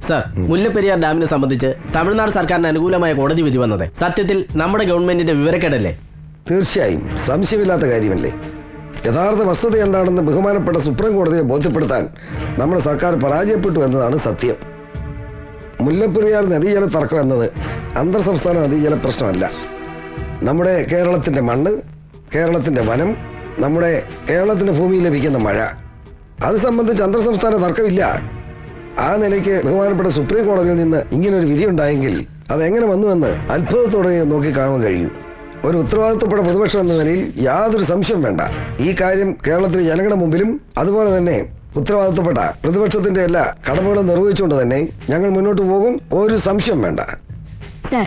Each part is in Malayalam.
സർ, മുല്ലപ്പെരിയാർ ഡാമിനെ സംബന്ധിച്ച് തമിഴ്നാട് സർക്കാരിന് അനുകൂലമായ കോടതി വിധി വന്നത് സത്യത്തിൽ നമ്മുടെ ഗവൺമെന്റിന്റെ വിവരക്കേടല്ലേ? തീർച്ചയായും സംശയമില്ലാത്ത കാര്യമല്ലേ. യഥാർത്ഥ വസ്തുത എന്താണെന്ന് ബഹുമാനപ്പെട്ട സുപ്രീം കോടതിയെ ബോധ്യപ്പെടുത്താൻ നമ്മുടെ സർക്കാർ പരാജയപ്പെട്ടു എന്നതാണ് സത്യം. മുല്ലപ്പെരിയാർ നദീജല തർക്കം എന്നത് അന്തർ സംസ്ഥാന നദീജല പ്രശ്നമല്ല. നമ്മുടെ കേരളത്തിന്റെ മണ്ണ്, കേരളത്തിന്റെ വനം, നമ്മുടെ കേരളത്തിന്റെ ഭൂമിയിൽ ലഭിക്കുന്ന മഴ, അത് സംബന്ധിച്ച് അന്തർ സംസ്ഥാന തർക്കമില്ല. ആ നിലയ്ക്ക് ബഹുമാനപ്പെട്ട സുപ്രീം കോടതിയിൽ നിന്ന് ഇങ്ങനൊരു വിധി ഉണ്ടായെങ്കിൽ അതെങ്ങനെ വന്നുവെന്ന് അത്ഭുതത്തോടെ നോക്കി കാണാൻ കഴിയും. ഒരു ഉത്തരവാദിത്വപ്പെട്ട പ്രതിപക്ഷം എന്ന നിലയിൽ യാതൊരു സംശയം വേണ്ട, ഈ കാര്യം കേരളത്തിലെ ജനങ്ങളുടെ മുമ്പിലും അതുപോലെ തന്നെ ഉത്തരവാദിത്വപ്പെട്ട പ്രതിപക്ഷത്തിന്റെ എല്ലാ കടമകളും നിർവഹിച്ചുകൊണ്ട് തന്നെ ഞങ്ങൾ മുന്നോട്ട് പോകും. ഒരു സംശയം വേണ്ട. സർ,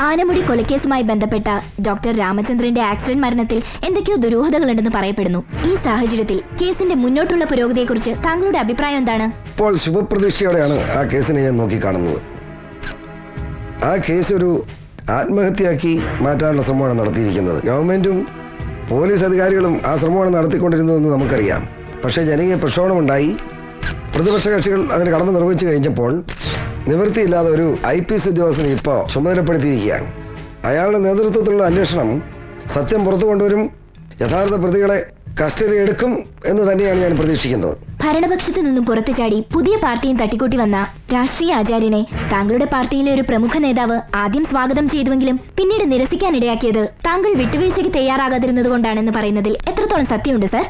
ആനമുടി കൊലക്കേസുമായി ബന്ധപ്പെട്ട ഡോക്ടർ രാമചന്ദ്രന്റെ ആക്സിഡന്റ് മരണത്തിൽ എന്തൊക്കെയോ ദുരൂഹതകളുണ്ടെന്ന് പറയപ്പെടുന്നു. ഈ സാഹചര്യത്തിൽ കേസിന്റെ മുന്നോട്ടുള്ള പുരോഗതിയെക്കുറിച്ച് താങ്കളുടെ അഭിപ്രായം എന്താണ്? ഇപ്പോൾ ശുഭപ്രതീക്ഷയോടെയാണ് ആ കേസിനെ ഞാൻ നോക്കിക്കാണുന്നത്. ആ കേസ് ഒരു ആത്മഹത്യയാക്കി മാറ്റാനുള്ള ശ്രമമാണ് നടത്തിയിരിക്കുന്നത്. ഗവൺമെന്റും പോലീസ് അധികാരികളും ആ ശ്രമമാണ് നടത്തിക്കൊണ്ടിരുന്നതെന്ന് നമുക്കറിയാം. പക്ഷേ ജനകീയ പ്രക്ഷോഭമുണ്ടായി, പ്രതിപക്ഷ കക്ഷികൾ അതിന് കടമ നിർവഹിച്ചു കഴിഞ്ഞപ്പോൾ നിവൃത്തിയില്ലാതെ ഒരു IPS ഉദ്യോഗസ്ഥനെ ഇപ്പോൾ ചുമതലപ്പെടുത്തിയിരിക്കുകയാണ്. അയാളുടെ നേതൃത്വത്തിലുള്ള അന്വേഷണം സത്യം പുറത്തു കൊണ്ടുവരും, യഥാർത്ഥ പ്രതികളെ കസ്റ്റഡി എടുക്കും എന്ന് തന്നെയാണ് ഞാൻ പ്രതീക്ഷിക്കുന്നത്. ഭരണപക്ഷത്തു നിന്നും പുറത്തു ചാടി പുതിയ പാർട്ടിയും തട്ടിക്കൂട്ടി വന്ന രാഷ്ട്രീയ ആചാര്യനെ താങ്കളുടെ പാർട്ടിയിലെ ഒരു പ്രമുഖ നേതാവ് ആദ്യം സ്വാഗതം ചെയ്തുവെങ്കിലും പിന്നീട് നിരസിക്കാനിടയാക്കിയത് താങ്കൾ വിട്ടുവീഴ്ചയ്ക്ക് തയ്യാറാകാതിരുന്നത് കൊണ്ടാണെന്ന് പറയുന്നതിൽ എത്രത്തോളം സത്യമുണ്ട് സർ?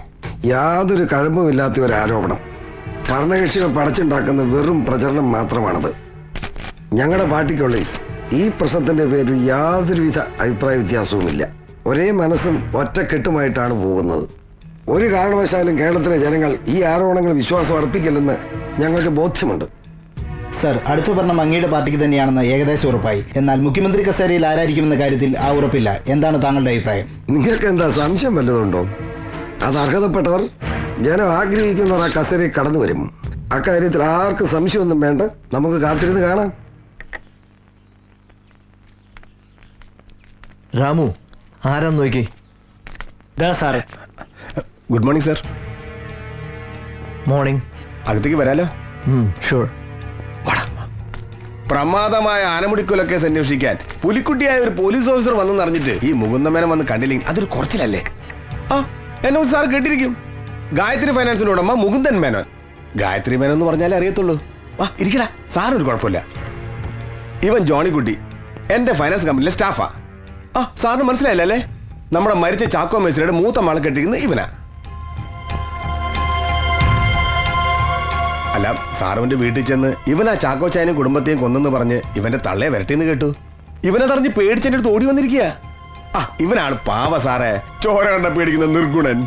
യാതൊരു കഴമ്പുമില്ലാത്ത ഒരു ആരോപണം. ഭരണകക്ഷികൾ പടച്ചുണ്ടാക്കുന്ന വെറും പ്രചരണം മാത്രമാണത്. ഞങ്ങളുടെ പാർട്ടിക്കുള്ളിൽ ഈ പ്രശ്നത്തിന്റെ പേരിൽ യാതൊരുവിധ അഭിപ്രായ വ്യത്യാസവുമില്ല. ഒരേ മനസ്സും ഒറ്റക്കെട്ടുമായിട്ടാണ് പോകുന്നത്. ഒരു കാരണവശാലും കേരളത്തിലെ ജനങ്ങൾ ഈ ആരോപണങ്ങൾ വിശ്വാസം അർപ്പിക്കില്ലെന്ന് ഞങ്ങൾക്ക് ബോധ്യമുണ്ട്. സർ, അടുത്ത ഭരണം അങ്ങയുടെ പാർട്ടിക്ക് തന്നെയാണെന്ന് ഏകദേശം ഉറപ്പായി. എന്നാൽ മുഖ്യമന്ത്രി കസേരയിൽ ആരായിരിക്കുമെന്ന കാര്യത്തിൽ ആ ഉറപ്പില്ല. എന്താണ് താങ്കളുടെ അഭിപ്രായം? നിങ്ങൾക്ക് എന്താ സംശയം വല്ലതുണ്ടോ? അത് അർഹതപ്പെട്ടവർ, ജനം ആഗ്രഹിക്കുന്നവർ ആ കസേരയിൽ കടന്നു വരും. അക്കാര്യത്തിൽ ആർക്കും സംശയമൊന്നും വേണ്ട. നമുക്ക് കാത്തിരുന്ന് കാണാം. രാമു, ആരാന്ന് നോക്കി. സാറേ, ഗുഡ് മോർണിംഗ് സർ. മോർണിംഗ്. അകത്തേക്ക് വരാലോ? ഷുവർ. പ്രമാദമായ ആനമുടിക്കൊല കേസ് അന്വേഷിക്കാൻ പുലിക്കുട്ടിയായ ഒരു പോലീസ് ഓഫീസർ വന്നെന്ന് അറിഞ്ഞിട്ട് ഈ മുകുന്ദമേനൻ വന്ന് കണ്ടില്ലെങ്കിൽ അതൊരു കുറച്ചിലല്ലേ? ആ, എന്നെ സാർ കേട്ടിരിക്കും. ഗായത്രി ഫൈനാൻസിന്റെ ഉടമ മുകുന്ദൻ മേനോൻ. ഗായത്രി മേനോൻ എന്ന് പറഞ്ഞാലേ അറിയത്തുള്ളൂ. വാ ഇരിക്കടാ, സാറൊരു കുഴപ്പമില്ല. ഇവൻ ജോണിക്കുട്ടി എന്റെ ഫൈനാൻസ് കമ്പനിയിലെ സ്റ്റാഫാ. ആ, സാറിന് മനസ്സിലായില്ലേ? നമ്മുടെ മരിച്ച ചാക്കോ മേസ്രിയുടെ മൂത്ത മാളെ കെട്ടിരിക്കുന്നത് ഇവനാ. അല്ല, സാറുവിന്റെ വീട്ടിൽ ചെന്ന് ഇവനാ ചാക്കോ ചായനും കുടുംബത്തെയും കൊന്നെന്ന് പറഞ്ഞ് ഇവന്റെ തള്ളയെ വരട്ടിന്ന് കേട്ടു. ഇവനതറിഞ്ഞ് പേടിച്ചെന്റെ അടുത്ത് ഓടി വന്നിരിക്കുക. ആ, ഇവനാണ് പാവ സാറേ, ചോര കണ്ട പേടിക്കുന്ന നിർഗുണൻ.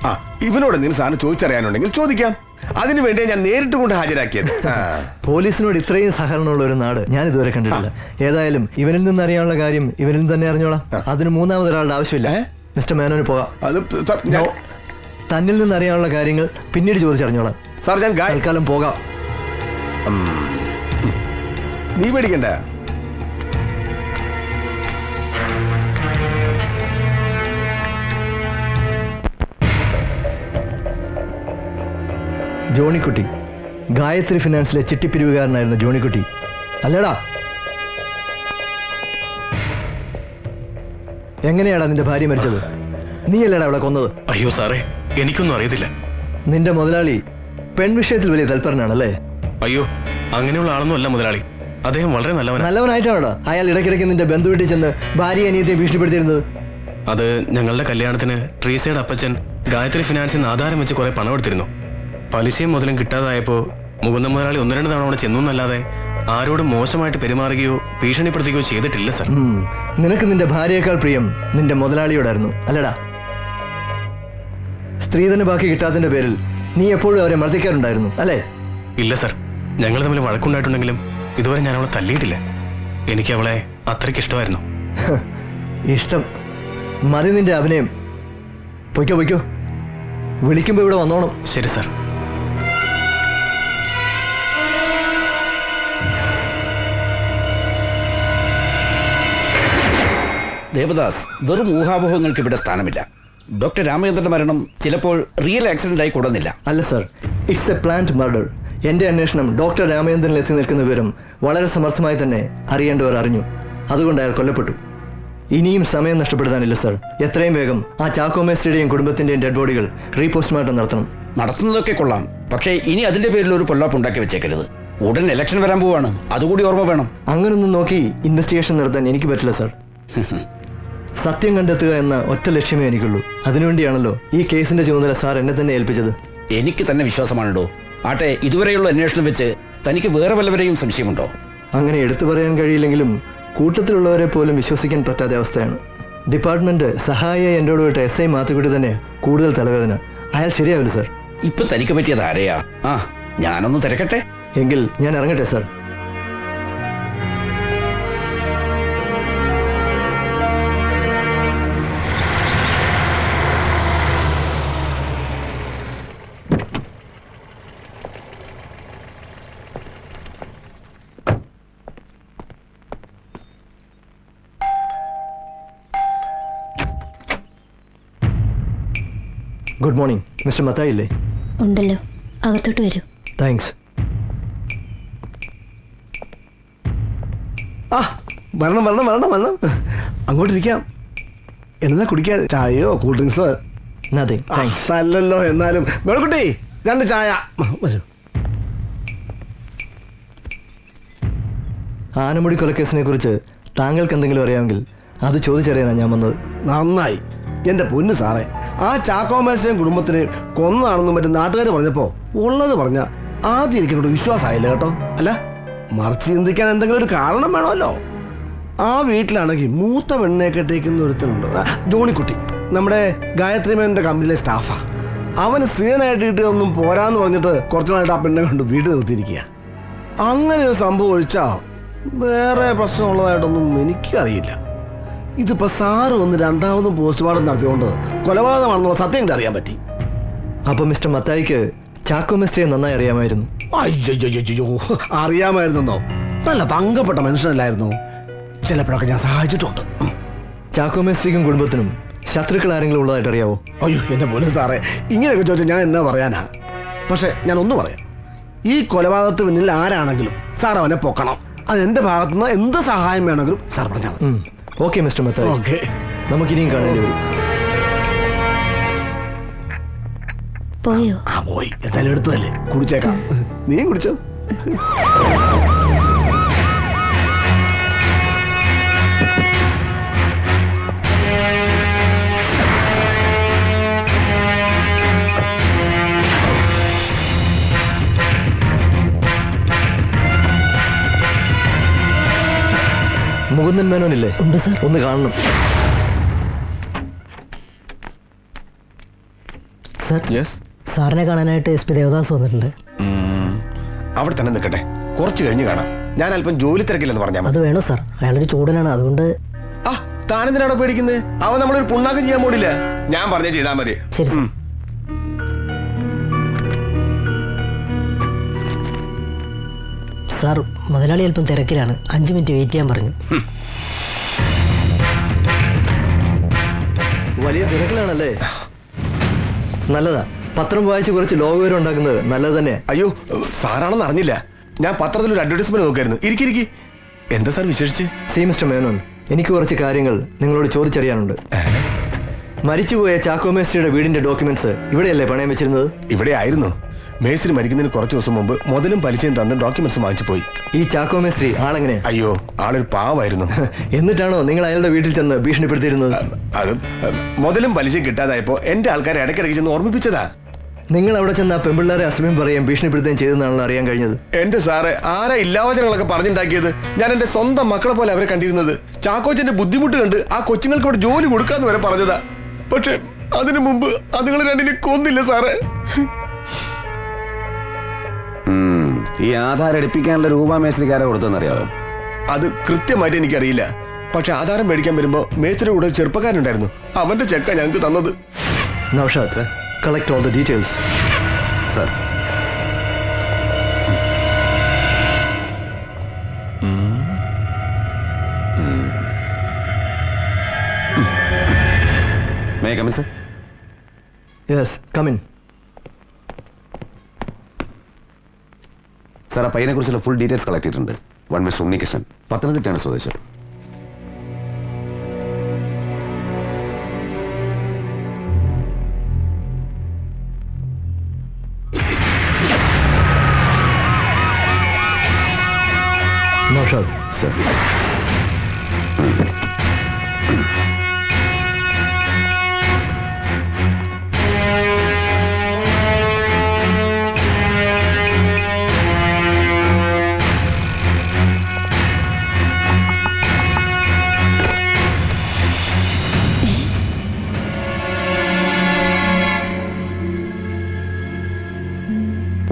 ആ, ഇവനോട് എന്തെങ്കിലും സാറിന് ചോദിച്ചറിയാനുണ്ടെങ്കിൽ ചോദിക്കാം. അതിനു വേണ്ടിയാ ഞാൻ നേരിട്ട് കൊണ്ട് ഹാജരാക്കിയത്. പോലീസിനോട് ഇത്രയും സഹകരണമുള്ള ഒരു നാട് ഞാൻ ഇതുവരെ കണ്ടിട്ടില്ല. ഏതായാലും ഇവനിൽ നിന്ന് അറിയാനുള്ള കാര്യം ഇവനിൽ തന്നെ അറിഞ്ഞോളാം. അതിന് മൂന്നാമതൊരാളുടെ ആവശ്യമില്ല. മിസ്റ്റർ മേനോന് പോകാം. തന്നിൽ നിന്ന് അറിയാനുള്ള കാര്യങ്ങൾ പിന്നീട് ചോദിച്ചറിഞ്ഞോളാം. സാർ, ഞാൻ തൽക്കാലം പോകാം. നീ പേടിക്കണ്ട. ജോണിക്കുട്ടി, ഗായത്രി ഫിനാൻസിലെ ചിട്ടിപ്പിരിവുകാരനായിരുന്ന ജോണിക്കുട്ടി അല്ലേടാ? എങ്ങനെയാടാ നിന്റെ ഭാര്യ മരിച്ചത്? നീയല്ലേടാ അവളെ കൊന്നത്? അയ്യോ സാറേ, എനിക്കൊന്നും അറിയത്തില്ല. നിന്റെ മുതലാളി പെൺവിഷയത്തിൽ വലിയ തൽപരനാണല്ലേ? അയ്യോ, അങ്ങനെയുള്ള ആളൊന്നും അല്ല മുതലാളി. അദ്ദേഹം വളരെ നല്ലവനായിട്ടാണോടാ അയാൾ ഇടയ്ക്കിടയ്ക്ക് നിന്റെ ബന്ധു വീട്ടിൽ ചെന്ന് ഭാര്യ അനിയത്തെ ഭീഷണിപ്പെടുത്തിയിരുന്നത്? അത് ഞങ്ങളുടെ കല്യാണത്തിന് ട്രീസയുടെ അപ്പച്ചൻ ഗായത്രി ഫിനാൻസിൽ നിന്ന് ആധാരം വെച്ച് കുറെ പണം എടുത്തിരുന്നു. പലിശയും മുതലും കിട്ടാതായപ്പോ മുകുന്ദ മുതലാളി 1-2 തവണ അവിടെ ചെന്നല്ലാതെ ആരോടും മോശമായിട്ട് പെരുമാറുകയോ ഭീഷണിപ്പെടുത്തുകയോ ചെയ്തിട്ടില്ല സർ. നിനക്ക് നിന്റെ ഭാര്യയേക്കാൾ പ്രിയം നിന്റെ മുതലാളിയോടായിരുന്നു അല്ലടാ? സ്ത്രീധന ബാക്കി കിട്ടാത്തതിന്റെ പേരിൽ നീ എപ്പോഴും അവരെ മർദ്ദിക്കാറുണ്ടായിരുന്നു അല്ലേ? ഇല്ല സർ, ഞങ്ങൾ തമ്മിൽ വഴക്കുണ്ടായിട്ടുണ്ടെങ്കിലും ഇതുവരെ ഞാൻ അവളെ തല്ലിയിട്ടില്ല. എനിക്ക് അവളെ അത്രയ്ക്ക് ഇഷ്ടമായിരുന്നു. ഇഷ്ടം മതി നിന്റെ അഭിനയം. പൊയ്ക്കോ പൊയ്ക്കോ, വിളിക്കുമ്പോ ഇവിടെ വന്നോണം. ശരി സർ. ദേവദാസ്, വെറും ഊഹാപോഹങ്ങൾക്ക് ഇവിടെ സ്ഥാനമില്ല. ഡോക്ടർ രാമചന്ദ്രന്റെ മരണം ചിലപ്പോൾ റിയൽ ആക്സിഡന്റ് ആയി കൂടുന്നില്ല. അല്ല sir, it's A plant murder. എൻ്റെ അന്വേഷണം ഡോക്ടർ രാമചന്ദ്രനിൽ എത്തി നിൽക്കുന്ന വിവരം വളരെ സമർത്ഥമായി തന്നെ അറിയേണ്ടവർ അറിഞ്ഞു. അതുകൊണ്ട് അയാൾ കൊല്ലപ്പെട്ടു. ഇനിയും സമയം നഷ്ടപ്പെടുത്താനില്ല സർ. എത്രയും വേഗം ആ ചാക്കോ മേസ്ത്രിയുടെയും കുടുംബത്തിൻ്റെയും ഡെഡ് ബോഡികൾ റീപോസ്റ്റ്മോർട്ടം നടത്തണം. നടത്തുന്നതൊക്കെ കൊള്ളാം, പക്ഷേ ഇനി അതിന്റെ പേരിൽ ഒരു പൊല്ലാപ്പ് ഉണ്ടാക്കി വെച്ചേക്കരുത്. ഉടൻ ഇലക്ഷൻ വരാൻ പോവാണ്, അതുകൂടി ഓർമ്മ വേണം. അങ്ങനൊന്നും നോക്കി ഇൻവെസ്റ്റിഗേഷൻ നടത്താൻ എനിക്ക് പറ്റില്ല സർ. സത്യം കണ്ടെത്തുക എന്ന ഒറ്റ ലക്ഷ്യമേ എനിക്കുള്ളൂ. അതിനുവേണ്ടിയാണല്ലോ ഈ കേസിന്റെ ചുമതല സാർ എന്നെ തന്നെ ഏൽപ്പിച്ചത്. എനിക്ക് തന്നെ വിശ്വാസമാണല്ലോ. ആട്ടെ, ഇതുവരെയുള്ള അന്വേഷണം വെച്ച് തനിക്ക് വേറെ വല്ലവരെയും സംശയമുണ്ടോ? അങ്ങനെ എടുത്തു പറയാൻ കഴിയില്ലെങ്കിലും കൂട്ടത്തിലുള്ളവരെ പോലും വിശ്വസിക്കാൻ പറ്റാത്ത അവസ്ഥയാണ്. ഡിപ്പാർട്ട്മെന്റ് സഹായിയായി എന്നോട് വിട്ട SI മാത്തുക്കുട്ടി തന്നെ കൂടുതൽ തലവേദന. അയാൾ ശരിയാവില്ല സർ. ഇപ്പൊ തനിക്ക് പറ്റിയത് ആരെയാ? ആ, ഞാനൊന്ന് തിരക്കട്ടെ. എങ്കിൽ ഞാൻ ഇറങ്ങട്ടെ sir. Good morning. Mister Mathai ഇല്ലേ? ഉണ്ടല്ലോ, അകത്തോട്ട് വരൂ. താങ്ക്സ്. ആ, വരണം വരണം വരണം വരണം. അങ്ങോട്ടിരിക്കാം. എന്താ കുടിക്കാൻ? ചായയോ കൂൾ ഡ്രിങ്ക്സോ? Nothing thanks. അല്ലല്ലോ. എന്നാലും വേണക്കുട്ടി 2 ചായ. വരൂ. ആനമുടി കൊലക്കേസിനെ കുറിച്ച് താങ്കൾക്ക് എന്തെങ്കിലും അറിയാമെങ്കിൽ അത് ചോദിച്ചറിയാനാണ് ഞാൻ വന്നത്. നന്നായി. എന്റെ പൊന്നു സാറേ, ആ ചാക്കോ മേസ്ത്രിയും കുടുംബത്തിന് കൊന്നതാണെന്നും മറ്റും നാട്ടുകാർ പറഞ്ഞപ്പോ ഉള്ളത് പറഞ്ഞ ആദ്യം എനിക്കോട് വിശ്വാസമായില്ല കേട്ടോ. അല്ല, മറിച്ച് ചിന്തിക്കാൻ എന്തെങ്കിലും ഒരു കാരണം വേണമല്ലോ. ആ വീട്ടിലാണെങ്കിൽ മൂത്ത പെണ്ണെ കെട്ടിക്കുന്ന ഒരുത്തനുണ്ട്, ജോണിക്കുട്ടി. നമ്മുടെ ഗായത്രി മേനന്റെ കമ്പനിയിലെ സ്റ്റാഫാ. അവന് സ്ത്രീനായിട്ട് കിട്ടിയതൊന്നും പോരാന്ന് പറഞ്ഞിട്ട് കുറച്ചു നാളായിട്ട് ആ പെണ്ണെ കൊണ്ട് വീട്ടിൽ നിർത്തിയിരിക്കുക. അങ്ങനെ ഒരു സംഭവം ഒഴിച്ചാ വേറെ പ്രശ്നമുള്ളതായിട്ടൊന്നും എനിക്കറിയില്ല. ഇതിപ്പോ സാറ് വന്ന് രണ്ടാമതും പോസ്റ്റ്മോർട്ടം നടത്തിയോണ്ട് കൊലപാതകമാണെന്നുള്ള സത്യം എനിക്ക് അറിയാൻ പറ്റി. അപ്പൊ മിസ്റ്റർ മത്തായിക്ക് ചാക്കോ മേസ്ത്രിയെ നന്നായി അറിയാമായിരുന്നു? അയ്യോ, അറിയാമായിരുന്നോ? നല്ല തങ്കപ്പെട്ട മനുഷ്യനല്ലായിരുന്നു. ചിലപ്പോഴൊക്കെ ഞാൻ സഹായിച്ചിട്ടുണ്ട്. ചാക്കോ മേസ്ത്രിക്കും കുടുംബത്തിനും ശത്രുക്കൾ ആരെങ്കിലും ഉള്ളതായിട്ട് അറിയാവോ? അയ്യോ എന്റെ പൊന്നു സാറേ, ഇങ്ങനെയൊക്കെ ചോദിച്ചാൽ ഞാൻ എന്നാ പറയാനാ. പക്ഷെ ഞാൻ ഒന്ന് പറയാം, ഈ കൊലപാതകത്തിന് പിന്നിൽ ആരാണെങ്കിലും സാർ അവനെ പൊക്കണം. അത് എന്റെ ഭാഗത്തുനിന്ന് എന്ത് സഹായം വേണമെങ്കിലും സാർ പറഞ്ഞാൽ മതി. Okay mister Mathai, okay. നമുക്കിനിയും കാണേണ്ടി വരും. പോയോ? ആ പോയി. എന്തായാലും എടുത്തതല്ലേ, കുടിച്ചേക്കാം. നീ കുടിച്ചോ. മുകുന്ദൻ മേനോനില്ലേ? ഉണ്ട് സർ. ഒന്ന് കാണണം. സർ, സാറിനെ കാണാനായിട്ട് SP ദേവദാസ് വന്നിട്ടുണ്ട്. അവിടെ തന്നെ നിൽക്കട്ടെ, കുറച്ച് കഴിഞ്ഞ് കാണാം. ഞാൻ അല്പം ജോലി തിരക്കില്ലെന്ന് പറഞ്ഞാൽ അത് മതി. വേണോ സാർ? അയാളൊരു ചൂടനാണ്, അതുകൊണ്ട്. ആ, താനെന്തിനാണോ പേടിക്കുന്നത്? അവൻ നമ്മളൊരു പുണ്ണാക്കം ചെയ്യാൻ പോടില്ല. ഞാൻ പറഞ്ഞേ ചെയ്താൽ മതി. ശരി സർ. സാർ, മുതലാളി അല്പം തിരക്കിലാണ്, 5 മിനിറ്റ് വെയിറ്റ് ചെയ്യാൻ പറഞ്ഞു. വലിയ തിരക്കിലാണല്ലേ? നല്ലതാ. പത്രം വായിച്ച് കുറച്ച് ലോകവിവരം ഉണ്ടാക്കുന്നത് നല്ലത് തന്നെ. അയ്യോ, സാറാണെന്ന് അറിഞ്ഞില്ല. ഞാൻ പത്രത്തിൽ ഒരു അഡ്വർടൈസ്മെന്റ് നോക്കായിരുന്നു. ഇരിക്കിരിക്കി. എന്താ സാർ വിശേഷിച്ച്? സി മിസ്റ്റർ മേനോൻ, എനിക്ക് കുറച്ച് കാര്യങ്ങൾ നിങ്ങളോട് ചോദിച്ചറിയാനുണ്ട്. മരിച്ചുപോയ ചാക്കോ മേസ്ത്രിയുടെ വീടിന്റെ ഡോക്യുമെന്റ്സ് ഇവിടെയല്ലേ പണയം വെച്ചിരുന്നത്? ഇവിടെ ആയിരുന്നു. മേസ്ത്രി മരിക്കുന്നതിന് കുറച്ച് ദിവസം മുമ്പ് മുതലും പലിശയും തന്ന് ഡോക്യുമെന്റ്സ് വാങ്ങിച്ചു പോയി. ഈ ചാക്കോ മേസ്ത്രി ആളെങ്ങനെ? അയ്യോ, ആളൊരു പാവായിരുന്നു. എന്നിട്ടാണോ നിങ്ങൾ അയാളുടെ വീട്ടിൽ ചെന്ന് ഭീഷണിപ്പെടുത്തിയിരുന്നത്? അത് മുതലും പലിശയും കിട്ടാതായപ്പോ എന്റെ ആൾക്കാരെ ഇടയ്ക്കിടയ്ക്ക് ചെന്ന് ഓർമ്മിപ്പിച്ചതാ. നിങ്ങൾ അവിടെ ചെന്ന് ആ പെമ്പിള്ളേരെ അസമയം പറയുകയും ഭീഷണിപ്പെടുത്തുകയും ചെയ്തെന്നാണല്ലോ അറിയാൻ കഴിഞ്ഞത്. എന്റെ സാറ്, ആരാ ഇല്ലാവചനങ്ങളൊക്കെ പറഞ്ഞുണ്ടാക്കിയത്? ഞാൻ എന്റെ സ്വന്തം മക്കളെ പോലെ അവരെ കണ്ടിരുന്നത്. ചാക്കോച്ചന്റെ ബുദ്ധിമുട്ട് കണ്ട് ആ കൊച്ചുങ്ങൾക്ക് ഇവിടെ ജോലി കൊടുക്കാന്ന് വരെ പറഞ്ഞതാ. പക്ഷെ അതിനു മുമ്പ് അതുങ്ങൾ രണ്ടിനെ കൊന്നില്ല സാറേ. ഈ ആധാരം എടുപ്പിക്കാനുള്ള രൂപ മേസ്ത്രിക്കാരെ കൊടുത്തെന്നറിയാവോ? അത് കൃത്യമായിട്ട് എനിക്കറിയില്ല. പക്ഷെ ആധാരം മേടിക്കാൻ വരുമ്പോ മേസ്ത്രി കൂടെ ചെറുപ്പക്കാരുണ്ടായിരുന്നു. അവന്റെ ചെക്ക ഞങ്ങൾക്ക് തന്നത്. Naushad sir, collect all the details. Sir. May I come in, sir? Yes, come in. Sir ആ പയ്യനെ കുറിച്ചുള്ള ഫുൾ ഡീറ്റെയിൽസ് കളക്ട് ചെയ്തിട്ടുണ്ട്. വൺ മിസ്റ്റർ ഉണ്ണികൃഷ്ണൻ, പത്തനംതിട്ടയാണ് സ്വദേശം. നൗഷാദ് സർ,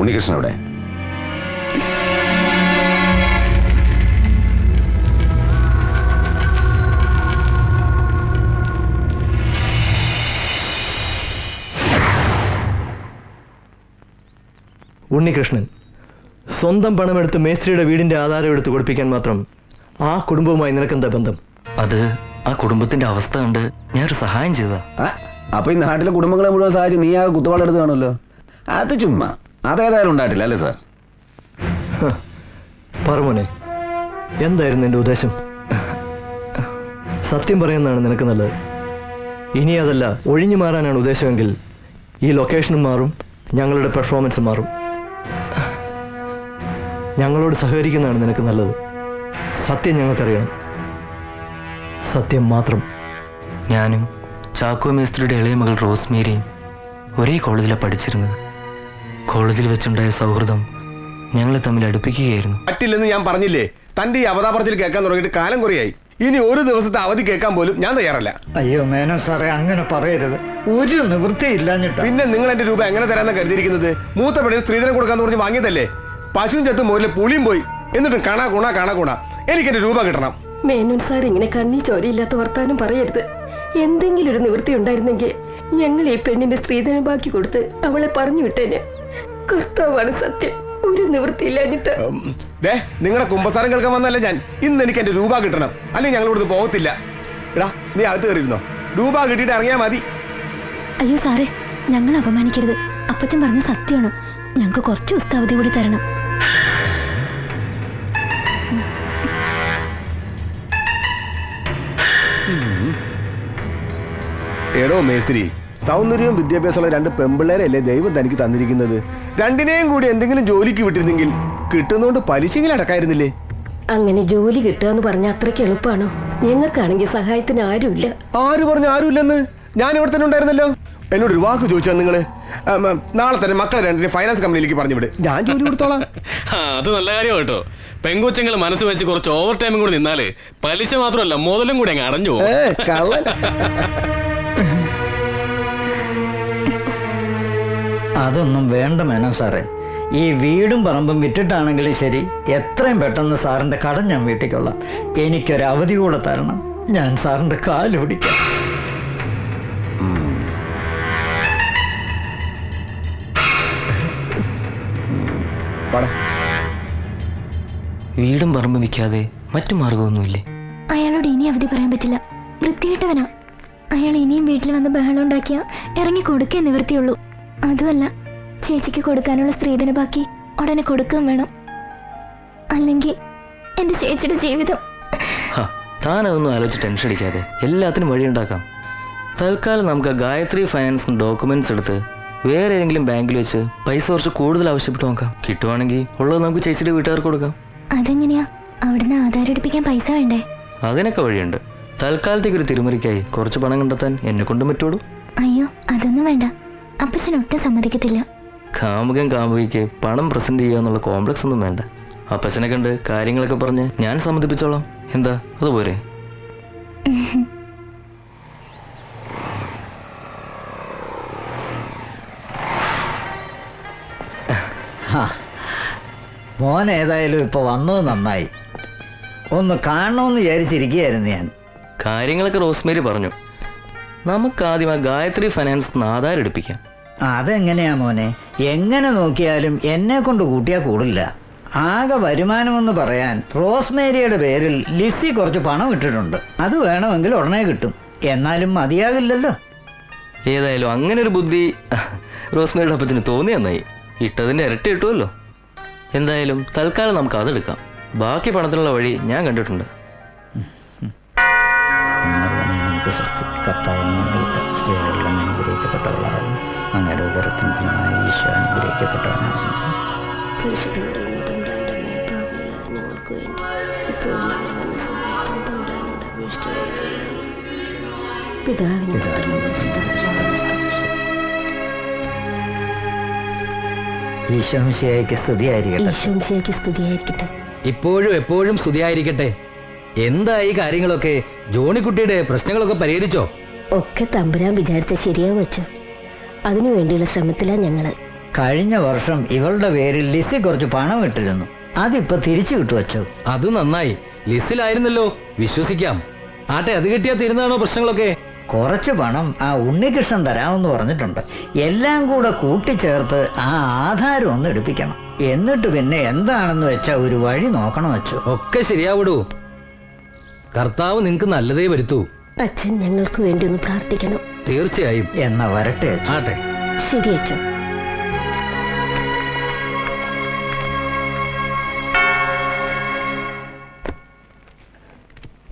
ഉണ്ണികൃഷ്ണൻ അവിടെ? ഉണ്ണികൃഷ്ണൻ സ്വന്തം പണമെടുത്ത് മേസ്ത്രിയുടെ വീടിന്റെ ആധാരം എടുത്ത് കൊടുപ്പിക്കാൻ മാത്രം ആ കുടുംബവുമായി നിനക്കെന്താ ബന്ധം? അത് ആ കുടുംബത്തിന്റെ അവസ്ഥ കണ്ട് ഞാനൊരു സഹായം ചെയ്തതാ. അപ്പൊ ഈ നാട്ടിലെ കുടുംബങ്ങളെ മുഴുവൻ സഹായിച്ച് നീ ആ കുത്തുവാളെടുത്ത് കാണുമല്ലോ. അത് ചുമ്മാ, അതേതായാലും ഉണ്ടായിട്ടില്ല അല്ലേ സാർ? പറമോനെ, എന്തായിരുന്നു എന്റെ ഉദ്ദേശം? സത്യം പറയുന്നതാണ് നിനക്ക് നല്ലത്. ഇനി അതല്ല ഒഴിഞ്ഞു മാറാനാണ് ഉദ്ദേശമെങ്കിൽ ഈ ലൊക്കേഷനും മാറും, ഞങ്ങളുടെ പെർഫോമൻസ് മാറും. ഞങ്ങളോട് സഹകരിക്കുന്നതാണ് നിനക്ക് നല്ലത്. സത്യം ഞങ്ങൾക്കറിയണം, സത്യം മാത്രം. ഞാനും ചാക്കോ മേസ്ത്രിയുടെ ഇളയ മകൾ റോസ്മേരിയും ഒരേ കോളേജിലാണ് പഠിച്ചിരുന്നത്. കോളേജിൽ വെച്ചുണ്ടായ സൗഹൃദം ഞങ്ങളെ തമ്മിൽ അടുപ്പിക്കുകയായിരുന്നു. പറ്റില്ലെന്ന് ഞാൻ പറഞ്ഞില്ലേ? തന്റെ ഈ അവതാപറച്ചിൽ കേൾക്കാൻ തുടങ്ങിയിട്ട് കാലം കുറയായി. ഇനി ഒരു ദിവസത്തെ അവധി കേൾക്കാൻ പോലും ഞാൻ തയ്യാറല്ല. അയ്യോ മേനോൻ സാറേ, അങ്ങനെ പറയരുത്. ഒരു നിവൃത്തിയില്ലാഞ്ഞിട്ട്. പിന്നെ നിങ്ങൾ എന്റെ രൂപ എങ്ങനെ തരാന്ന് കരുതിയിരിക്കുന്നത്? മൂത്ത പെണ്ണിന് സ്ത്രീധനം കൊടുക്കാന്ന് പറഞ്ഞ് വാങ്ങിയതല്ലേ? പശുവും ചത്തും മോരിലെ പുളിയും പോയി. എന്നിട്ടും കാണാ ഗുണ എനിക്ക് എന്റെ രൂപ കിട്ടണം. മേനോൻ സാർ ഇങ്ങനെ കണ്ണി ചോരയില്ലാത്ത വർത്താനം പറയരുത്. എന്തെങ്കിലും ഒരു നിവൃത്തി ഉണ്ടായിരുന്നെങ്കിൽ ഞങ്ങൾ ഈ പെണ്ണിന്റെ സ്ത്രീധനം ബാക്കി കൊടുത്ത് അവളെ പറഞ്ഞു വിട്ടേന്. കർത്താവാണ് സത്യം, ഒരു നിവൃത്തിയില്ലാഞ്ഞിട്ട്. നിങ്ങളുടെ കുമ്പസാരം കേൾക്കാൻ വന്നല്ല ഞാൻ. ഇന്ന് എനിക്ക് എന്റെ രൂപ കിട്ടണം, അല്ലെങ്കിൽ ഞങ്ങൾ ഇവിടുന്ന് പോകത്തില്ല. എടാ, നീ അകത്ത് കയറിയിരുന്നോ? രൂപ കിട്ടിയിട്ട് ഇറങ്ങിയാ മതി. അയ്യോ സാറേ, ഞങ്ങൾ അപമാനിക്കരുത്. അപ്പച്ചൻ പറഞ്ഞ സത്യമാണ്. ഞങ്ങൾക്ക് കുറച്ച് ദിവസത്തെ അവധി കൂടി തരണം. എടോ മേസ്ത്രി, സൗന്ദര്യവും വിദ്യാഭ്യാസമുള്ള രണ്ട് പെമ്പിള്ളേരല്ലേ ദൈവം തനിക്ക് തന്നിരിക്കുന്നത്. രണ്ടിനെയും കൂടി എന്തെങ്കിലും ജോലിക്ക് വിട്ടിരുന്നെങ്കിൽ കിട്ടുന്നോണ്ട് പലിശയിൽ അടക്കായിരുന്നില്ലേ? അങ്ങനെ ജോലി കിട്ടുക എന്ന് പറഞ്ഞാൽ അത്രയ്ക്ക് എളുപ്പമാണോ? ഞങ്ങൾക്കാണെങ്കിൽ സഹായത്തിന് ആരുമില്ല. ആര് പറഞ്ഞു ആരുമില്ലെന്ന്? ഞാൻ ഇവിടെ തന്നെ ഉണ്ടായിരുന്നല്ലോ. എന്നോട് ഒരു വാക്ക് ചോദിച്ചാൽ നിങ്ങള് നാളെ തന്നെ മക്കളെ രണ്ടിനെ ഫൈനാൻസ് കമ്പനിയിലേക്ക് പറഞ്ഞു വിട്, ഞാൻ ജോലി കൊടുത്തോളാം. അത് നല്ല കാര്യം കേട്ടോ. പെങ്കൊച്ചങ്ങൾ മനസ്സ് വെച്ച് കുറച്ച് ഓവർ ടൈമും കൂടി നിന്നാല് പലിശ മാത്രമല്ല മുതലും കൂടി അങ്ങ് അടഞ്ഞു പോകും. അതൊന്നും വേണ്ട മേനോൻ സാറേ. ഈ വീടും പറമ്പും വിറ്റിട്ടാണെങ്കിലും ശരി, എത്രയും പെട്ടെന്ന് സാറിന്റെ കടം ഞാൻ വീട്ടിക്കൊള്ളാം. എനിക്കൊരു അവധി കൂടെ തരണം. ഞാൻ സാറിന്റെ കാല് പിടിക്കാം. വീടും പറമ്പും വിൽക്കാതെ മറ്റു മാർഗമൊന്നുമില്ലേ? അയാളോട് ഇനി അവധി പറയാൻ പറ്റില്ല. വൃത്തികെട്ടവനാ അയാൾ. ഇനിയും വീട്ടിൽ വന്ന് ബഹളം ഉണ്ടാക്കിയാ ഇറങ്ങി കൊടുക്കേ നിവൃത്തിയുള്ളൂ. അതുമല്ല, ചേച്ചിക്ക് കൊടുക്കാനുള്ള സ്ത്രീധന ബാക്കി ഉടനെ കൊടുക്കുകയും വേണം. അല്ലെങ്കിൽ എന്റെ ചേച്ചിയുടെ ജീവിതം. താനതൊന്നും ആലോചിച്ച് ടെൻഷൻ അടിക്കാതെ എല്ലാത്തിനും വഴിയുണ്ടാക്കാം. തൽക്കാലം നമുക്ക് ഗായത്രി ഫൈനാൻസ് ഡോക്യുമെന്റ്സ് എടുത്ത് വേറെ ഏതെങ്കിലും ബാങ്കിൽ വെച്ച് പൈസ കുറച്ച് കൂടുതൽ ആവശ്യപ്പെട്ട് നോക്കാം. കിട്ടുവാണെങ്കിൽ ഉള്ളത് നമുക്ക് ചേച്ചിയുടെ വീട്ടുകാർക്ക് കൊടുക്കാം. അതെങ്ങനെയാ? അവിടുന്ന് ആധാരം എടുപ്പിക്കാൻ പൈസ വേണ്ടേ? അതിനൊക്കെ വഴിയുണ്ട്. തൽക്കാലത്തേക്ക് ഒരു തിരുമറിക്കായി കുറച്ച് പണം കണ്ടെത്താൻ എന്നെ കൊണ്ടും പറ്റുള്ളൂ. അയ്യോ, അതൊന്നും വേണ്ട. അപ്പച്ചൻ ഒട്ടും സമ്മതിക്കത്തില്ല. കാമുകൻ കാമുകിക്ക് പണം പ്രസന്റ് ചെയ്യുക എന്നുള്ള കോംപ്ലക്സ് ഒന്നും വേണ്ട. അപ്പച്ചനെ കണ്ട് കാര്യങ്ങളൊക്കെ പറഞ്ഞ് ഞാൻ സമ്മതിപ്പിച്ചോളാം. എന്താ, അതുപോരെ? മോൻ ഏതായാലും ഇപ്പൊ വന്നത് നന്നായി. ഒന്ന് കാണണമെന്ന് വിചാരിച്ചിരിക്കുകയായിരുന്നു ഞാൻ. കാര്യങ്ങളൊക്കെ റോസ്മേരി പറഞ്ഞു. നമുക്ക് ആദ്യം ആ ഗായത്രി ഫൈനാൻസ് ആധാരം എടുപ്പിക്കാം. അതെങ്ങനെയാ മോനെ? എങ്ങനെ നോക്കിയാലും എന്നെ കൊണ്ട് കൂട്ടിയാൽ കൂടില്ല. ആകെ വരുമാനമെന്ന് പറയാൻ റോസ്മേരിയുടെ പേരിൽ ലിസി കുറച്ച് പണം ഇട്ടിട്ടുണ്ട്. അത് വേണമെങ്കിൽ ഉടനെ കിട്ടും. എന്നാലും മതിയാകില്ലല്ലോ. ഏതായാലും അങ്ങനെ ഒരു ബുദ്ധി റോസ്മേരിയുടെ അപ്പത്തിന് തോന്നി നന്നായി. ഇട്ടതിന്റെ ഇരട്ടി കിട്ടുമല്ലോ. എന്തായാലും തൽക്കാലം നമുക്ക് അതെടുക്കാം. ബാക്കി പണത്തിനുള്ള വഴി ഞാൻ കണ്ടിട്ടുണ്ട്. നമുക്ക് സ്ത്രീകളിലും അനുഗ്രഹിക്കപ്പെട്ടവളാകുന്നു. അങ്ങയുടെ ഉദരത്തിന് ഫലമായി ഈശോ അനുഗ്രഹിക്കപ്പെട്ടവനാകുന്നു. ഞങ്ങൾക്ക് വേണ്ടി ഇപ്പോൾ ഞങ്ങൾ വന്ന സമയത്തും തമ്പുരാനോട് പിതാവിനും ഈശോമിശിഹായ്ക്ക് സ്തുതിയായിരിക്കട്ടെ. ഇപ്പോഴും എപ്പോഴും സ്തുതിയായിരിക്കട്ടെ. എന്തായി കാര്യങ്ങളൊക്കെ? ജോണിക്കുട്ടിയുടെ പ്രശ്നങ്ങളൊക്കെ പരിഹരിച്ചോ? ഒക്കെ തമ്പുരാൻ വിചാരിച്ച ശരിയാവും വെച്ചു. അതിനു വേണ്ടിയുള്ള ശ്രമത്തിലാണ് ഞങ്ങള്. കഴിഞ്ഞ വർഷം ഇവളുടെ പേരിൽ ലിസി കുറച്ച് പണം ഇട്ടിരുന്നു. അതിപ്പോ തിരിച്ചു കിട്ടുവച്ചോ? അത് നന്നായി. ലിസ്റ്റിലായിരുന്നല്ലോ, വിശ്വസിക്കാം. ആട്ടെ, അത് കിട്ടിയാ തീരുന്നതാണോ പ്രശ്നങ്ങളൊക്കെ? കുറച്ച് പണം ആ ഉണ്ണികൃഷ്ണൻ തരാമെന്ന് പറഞ്ഞിട്ടുണ്ട്. എല്ലാം കൂടെ കൂട്ടിച്ചേർത്ത് ആ ആധാരം ഒന്ന് എടുപ്പിക്കണം. എന്നിട്ട് പിന്നെ എന്താണെന്ന് വെച്ചാ ഒരു വഴി നോക്കണം വെച്ചു. ഒക്കെ ശരിയാവിടൂ. കർത്താവ് നിനക്ക് നല്ലതേ വരുത്തൂ. അച്ഛൻ ഞങ്ങൾക്ക് വേണ്ടി ഒന്ന് പ്രാർത്ഥിക്കണം. തീർച്ചയായും. എന്നാ വരട്ടെ. ആട്ടെ, ശരി അച്ഛൻ.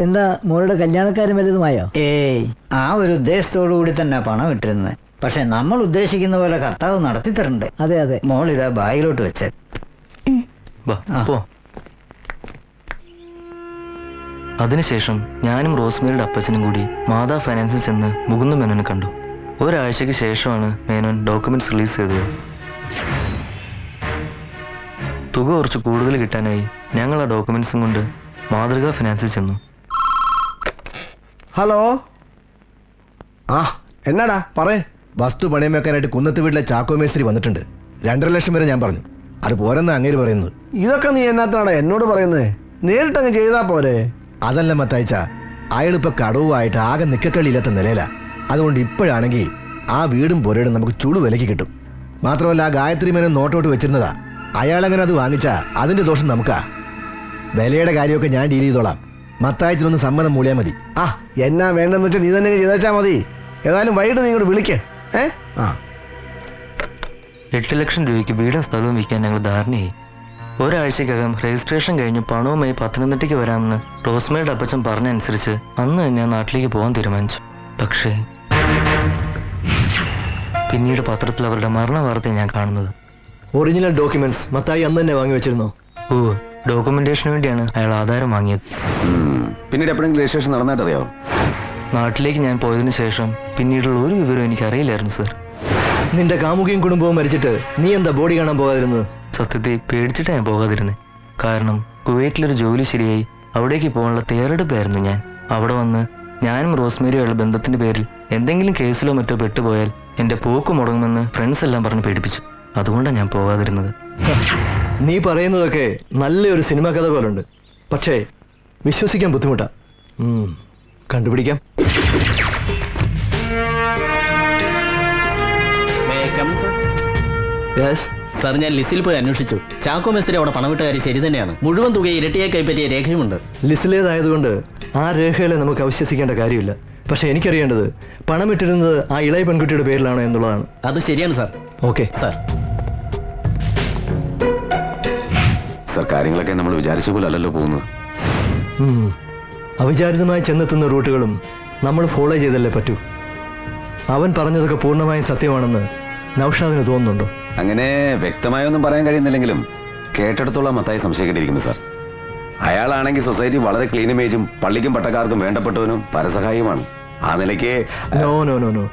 എന്താ മോളുടെ കല്യാണക്കാരും വലുതുമായോ? ഏയ്, ആ ഒരു ഉദ്ദേശത്തോടു കൂടി തന്നെ പണം ഇട്ടിരുന്നത്. പക്ഷെ നമ്മൾ ഉദ്ദേശിക്കുന്ന പോലെ കർത്താവ് നടത്തി തരണ്ടേ? അതെ അതെ. മോൾ ഇതാ ബാഗിലോട്ട് വെച്ചേ. അതിനുശേഷം ഞാനും റോസ്മേരിയുടെ അപ്പച്ചനും കൂടി മാതാ ഫൈനാൻസിൽ ചെന്ന് മുകുന്ദ മേനോനെ കണ്ടു. ഒരാഴ്ചയ്ക്ക് ശേഷമാണ് മേനോൻ ഡോക്യുമെന്റ്സ് റിലീസ് ചെയ്തത്. തുക കുറച്ച് കൂടുതൽ കിട്ടാനായി ഞങ്ങൾ ആ ഡോക്യുമെന്റ്സും കൊണ്ട് മാതൃകാ ഫിനാൻസിൽ ചെന്നു. ഹലോ. ആ എന്നാടാ പറയേ. വസ്തു പണയം വെക്കാനായിട്ട് കുന്നത്ത് വീട്ടിലെ ചാക്കോ മേസ്ത്രി വന്നിട്ടുണ്ട്. 2.5 ലക്ഷം വരെ ഞാൻ പറഞ്ഞു. അത് പോരെന്ന് അങ്ങേര് പറയുന്നത്. ഇതൊക്കെ നീ എന്നാത്താടാ എന്നോട് പറയുന്നത്? നേരിട്ടങ്ങ് ചെയ്താ പോരെ? അതല്ല മത്തായിച്ച, അയാളിപ്പോ കടവുമായിട്ട് ആകെ നിക്കക്കളിയില്ലാത്ത നിലയിലാ. അതുകൊണ്ട് ഇപ്പോഴാണെങ്കിൽ ആ വീടും പുരയിടും നമുക്ക് ചുളു വിലക്ക് കിട്ടും. മാത്രമല്ല ആ ഗായത്രി മേനോൻ നോട്ടോട്ട് വെച്ചിരുന്നതാ. അയാളങ്ങനെ അത് വാങ്ങിച്ചാ അതിന്റെ ദോഷം നമുക്കാ. വിലയുടെ കാര്യമൊക്കെ ഞാൻ ഡീൽ ചെയ്തോളാം. മത്തായത്തിനൊന്ന് സമ്മതം മൂളിയാൽ മതി. ആ എന്നാ വേണ്ടെന്ന് വെച്ചാൽ നീ തന്നെ ചെയ്തേച്ചാ മതി. ഏതായാലും വൈകിട്ട് നീ ഇങ്ങോട്ട് വിളിക്കേ. 8 ലക്ഷം രൂപയ്ക്ക് വീടും സ്ഥലവും വിൽക്കാൻ ഞങ്ങൾ ധാരണയായി. ഒരാഴ്ചക്കകം രജിസ്ട്രേഷൻ കഴിഞ്ഞ് പണവുമായി പത്തനംതിട്ടയ്ക്ക് വരാമെന്ന് റോസ്മേയുടെ അപ്പച്ചൻ പറഞ്ഞനുസരിച്ച് അന്ന് തന്നെ നാട്ടിലേക്ക് പോകാൻ തീരുമാനിച്ചു. പക്ഷേ പിന്നീട് പത്രത്തിൽ അവരുടെ മരണ വാർത്ത ഞാൻ കാണുന്നത്. ഒറിജിനൽ ഡോക്യുമെന്റ്സ് മത്തായി അന്ന് തന്നെ വാങ്ങി വെച്ചിരുന്നോ? ഓ, ഡോക്യുമെന്റേഷന് വേണ്ടിയാണ് അയാൾ ആധാരം വാങ്ങിയത്. പിന്നീട് എപ്പോഴെങ്കിലും രജിസ്ട്രേഷൻ നടന്നായിട്ടറിയാവോ? നാട്ടിലേക്ക് ഞാൻ പോയതിനു ശേഷം പിന്നീടുള്ള ഒരു വിവരം എനിക്ക് അറിയില്ലായിരുന്നു സർ. നിന്റെ കാമുകിയും കുടുംബവും മരിച്ചിട്ട് നീ എന്താ ബോഡി കാണാൻ പോകാതിരുന്നത്? സത്യത്തെ പേടിച്ചിട്ടാണ് ഞാൻ പോകാതിരുന്നത്. കാരണം കുവൈറ്റിലൊരു ജോലി ശരിയായി അവിടേക്ക് പോകാനുള്ള തയ്യാറെടുപ്പായിരുന്നു ഞാൻ. അവിടെ വന്ന് ഞാനും റോസ്മേരിയുള്ള ബന്ധത്തിന്റെ പേരിൽ എന്തെങ്കിലും കേസിലോ മറ്റോ പെട്ടുപോയാൽ എന്റെ പോക്ക് മുടങ്ങുമെന്ന് ഫ്രണ്ട്സ് എല്ലാം പറഞ്ഞ് പേടിപ്പിച്ചു. അതുകൊണ്ടാണ് ഞാൻ പോകാതിരുന്നത്. നീ പറയുന്നതൊക്കെ നല്ലൊരു സിനിമാ കഥ പോലുണ്ട്. പക്ഷേ വിശ്വസിക്കാൻ ബുദ്ധിമുട്ടാ. കണ്ടുപിടിക്കാം. സാർ, ഞാൻ ലിസ്റ്റിൽ പോയി അന്വേഷിച്ചു. ചാക്കോ മേസ്ത്രി അവിടെ പണമിട്ട കാര്യം ശരി തന്നെയാണ്. മുഴുവൻ തുക ഇരട്ടിയായി കൈപ്പറ്റിയ രേഖയുമുണ്ട്. ലിസ്റ്റിലേതായതുകൊണ്ട് ആ രേഖകളെ നമുക്ക് അവിശ്വസിക്കേണ്ട കാര്യമില്ല. പക്ഷെ എനിക്കറിയേണ്ടത് പണമിട്ടിരുന്നത് ആ ഇളയ പെൺകുട്ടിയുടെ പേരിലാണോ എന്നുള്ളതാണ്. അത് ശരിയാണ് സാർ. Okay sir. സാർ, കാര്യങ്ങളൊക്കെ നമ്മൾ വിചാരിച്ച പോലെ അല്ലല്ലോ പോകുന്നത്. അവിചാരിതമായി ചെന്നെത്തുന്ന റൂട്ടുകളും നമ്മൾ ഫോളോ ചെയ്തല്ലേ പറ്റൂ. അവൻ പറഞ്ഞതൊക്കെ പൂർണ്ണമായും സത്യമാണെന്ന് നൗഷാദിന് തോന്നുന്നുണ്ടോ? അങ്ങനെ വ്യക്തമായൊന്നും പറയാൻ കഴിയുന്നില്ലെങ്കിലും കേട്ടെടുത്തോളം മത്തായി സംശയിക്കേണ്ടിയിരിക്കുന്നു സാർ. അയാളാണെങ്കിൽ സൊസൈറ്റി വളരെ ക്ലീൻ ഇമേജും പള്ളിക്കും പട്ടക്കാർക്കും വേണ്ടപ്പെട്ടവനും പരസഹായിയുമാണ്. ആ നിലയ്ക്ക് നോ നോ നോ നോ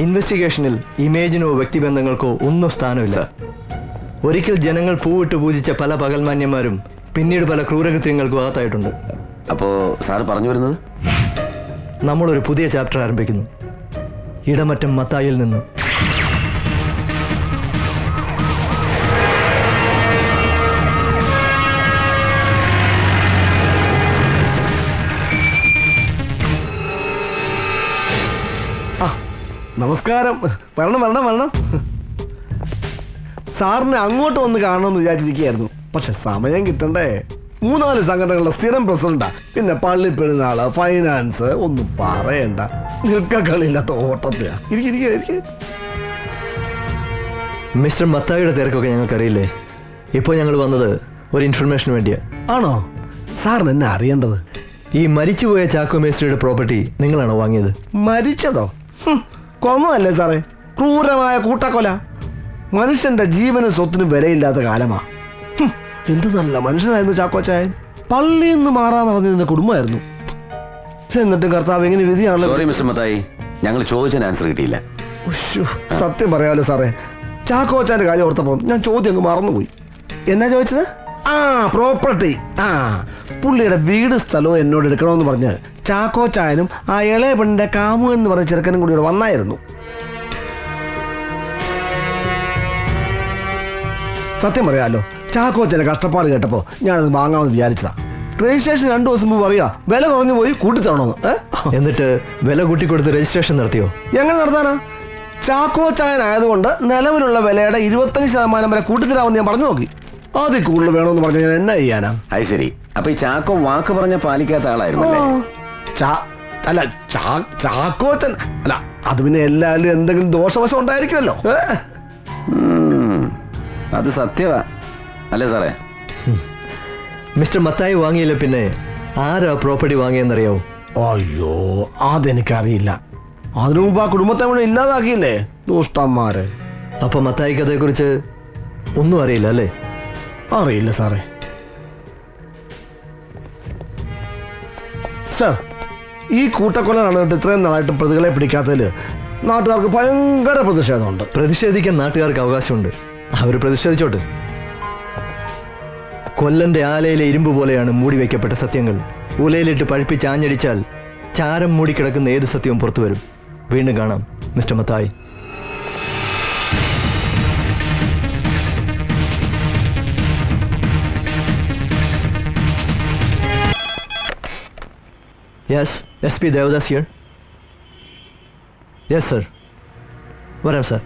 ഇൻവെസ്റ്റിഗേഷനിൽ ഇമേജിനോ വ്യക്തിബന്ധങ്ങൾക്കോ ഒന്നും സ്ഥാനമില്ല. ഒരിക്കൽ ജനങ്ങൾ പൂവിട്ട് പൂജിച്ച പല പകൽമാന്യന്മാരും പിന്നീട് പല ക്രൂരകൃത്യങ്ങൾക്കും അകത്തായിട്ടുണ്ട്. അപ്പോ സാർ പറഞ്ഞു വരുന്നത് നമ്മളൊരു പുതിയ ചാപ്റ്റർ ആരംഭിക്കുന്നു. ഇടമറ്റം മത്തായിൽ നിന്ന്. നമസ്കാരം. വരണം. സാറിനെ അങ്ങോട്ട് വന്ന് കാണണമെന്ന് വിചാരിച്ചിരിക്കുകയായിരുന്നു. പക്ഷെ സമയം കിട്ടണ്ടേ. 3-4 സംഘടനകളുടെ സ്ഥിരം പ്രസിഡന്റാ. പിന്നെ പള്ളി പെരുന്നാള്, ഫൈനാൻസ്, ഒന്നും പറയണ്ട. നിൽക്കളില്ലാത്ത ഓട്ടത്തിലാ. മിസ്റ്റർ മത്തായിയുടെ തിരക്കൊക്കെ ഞങ്ങൾക്കറിയില്ലേ. ഇപ്പോൾ ഞങ്ങൾ വന്നത് ഒരു ഇൻഫർമേഷന് വേണ്ടിയാണ്. ആണോ? സാറിന് എന്നെ അറിയേണ്ടത്? ഈ മരിച്ചുപോയ ചാക്കോ മേസ്ത്രിയുടെ പ്രോപ്പർട്ടി നിങ്ങളാണോ വാങ്ങിയത്? മരിച്ചതോ? കൊന്നതല്ലേ സാറേ, ക്രൂരമായ കൂട്ടക്കൊല. മനുഷ്യന്റെ ജീവനും സ്വത്തിനും വിലയില്ലാത്ത കാലമാ. എന്ത് നല്ല മനുഷ്യനായിരുന്നു ചാക്കോച്ചായൻ. പള്ളിയിൽ നിന്ന് മാറാൻ നടന്നിരുന്ന കുടുംബമായിരുന്നു. എന്നിട്ട് കർത്താവ് എങ്ങനെ വിധിയാണല്ലോ. സോറി മിസ്റ്റർ മത്തായി, ഞങ്ങൾ ചോദിച്ചതിന് ആൻസർ കിട്ടിയില്ല. സത്യം പറയാലോ സാറേ, ചാക്കോച്ചാന്റെ കാര്യം ഓർത്തപ്പോൾ ഞാൻ ചോദ്യം അങ്ങ് മറന്നുപോയി. എന്നാ ചോദിച്ചത്? പ്രോപ്പർട്ടി. പുള്ളിയുടെ വീട് സ്ഥലവും എന്നോട് എടുക്കണമെന്ന് പറഞ്ഞ് ചാക്കോച്ചായനും ആ ഇളയ പെണ്ണിന്റെ കാമു എന്ന് പറഞ്ഞ ചെറുക്കനും കൂടി ഇവിടെ വന്നായിരുന്നു. സത്യം പറയാലോ, ചാക്കോച്ചന്റെ കഷ്ടപ്പാട് കേട്ടപ്പോ ഞാനത് വാങ്ങാമെന്ന് വിചാരിച്ചതാ. രജിസ്ട്രേഷൻ 2 ദിവസം മുമ്പ് പറയാ വില കുറഞ്ഞു പോയി കൂട്ടിത്തരണമെന്ന്. എന്നിട്ട് വില കൂട്ടിക്കൊടുത്ത് രജിസ്ട്രേഷൻ നടത്തിയോ? എങ്ങനെ നടത്താനാ? ചാക്കോച്ചായനായതുകൊണ്ട് നിലവിലുള്ള വിലയുടെ 25% വരെ കൂട്ടിത്തരാമെന്ന് ഞാൻ പറഞ്ഞു നോക്കി. അതിൽ കൂടുതൽ വേണമെന്ന് പറഞ്ഞാൽ ഞാൻ എന്നാ ചെയ്യാനാ? അത് ശരി. അപ്പൊ ഈ ചാക്കോ വാക്ക് പറഞ്ഞ പാലിക്കാത്ത ആളായിരുന്നു. ചാക്കോച്ചൻ അല്ല, അത് പിന്നെ എല്ലാവരും എന്തെങ്കിലും ദോഷവശം ഉണ്ടായിരിക്കുമല്ലോ. അത് സത്യവാ അല്ലേ സാറേ? മിസ്റ്റർ മത്തായി വാങ്ങിയില്ല പിന്നെ ആരാ പ്രോപ്പർട്ടി വാങ്ങിയെന്നറിയാവോ? അയ്യോ, അതെനിക്കറിയില്ല. അതിനു മുമ്പ് ആ കുടുംബത്തെ മുഴുവൻ ഇല്ലാതാക്കിയില്ലേ ദുഷ്ടന്മാര്. അപ്പൊ മത്തായിക്ക് അതേക്കുറിച്ച് ഒന്നും അറിയില്ല അല്ലേ? അറിയില്ല സാറേ. സാർ, ഈ കൂട്ടക്കൊല നടന്നിട്ട് ഇത്രയും നാളായിട്ട് പ്രതികളെ പിടിക്കാത്തതിൽ നാട്ടുകാർക്ക് ഭയങ്കര പ്രതിഷേധമുണ്ട്. പ്രതിഷേധിക്കാൻ നാട്ടുകാർക്ക് അവകാശമുണ്ട്. അവർ പ്രതിഷേധിച്ചോട്ട്. കൊല്ലന്റെ ആലയിലെ ഇരുമ്പ് പോലെയാണ് മൂടി വയ്ക്കപ്പെട്ട സത്യങ്ങൾ. ഉലയിലിട്ട് പഴുപ്പിച്ച് ആഞ്ഞടിച്ചാൽ ചാരം മൂടിക്കിടക്കുന്ന ഏത് സത്യവും പുറത്തു വരും. വീണ്ടും കാണാം mister Mathai. Yes, SP Devadas here. Yes sir. വരാം സർ.